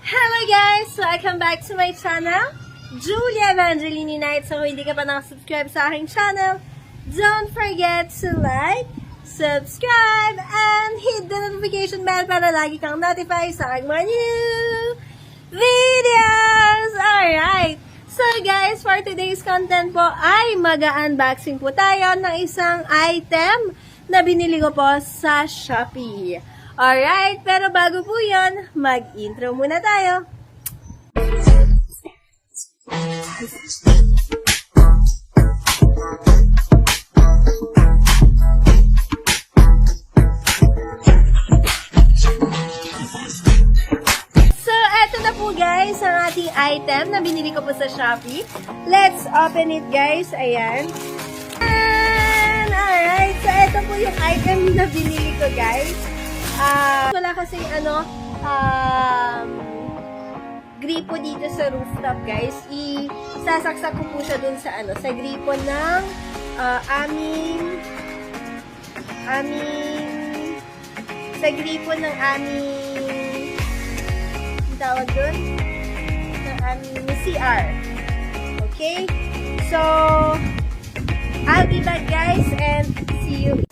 Hello guys! Welcome back to my channel, Julia Evangelini Knight. So kung hindi ka pa nakasubscribe sa aking channel, don't forget to like, subscribe, and hit the notification bell para lagi kang notify sa aking mga new videos! Alright! So guys, for today's content po ay mag-unboxing po tayo ng isang item na binili ko po sa Shopee. Alright, pero bago po yun, mag-intro muna tayo. So, eto na po guys, ang ating item na binili ko po sa Shopee. Let's open it guys. Ayan. And, alright, so eto po yung item na binili ko guys. Wala kasing gripo dito sa rooftop guys. Isasaksak ko po siya dun sa sa gripo ng sa gripo ng aming tawag dun? Ng aming CR. Okay? So, I'll be back guys and see you.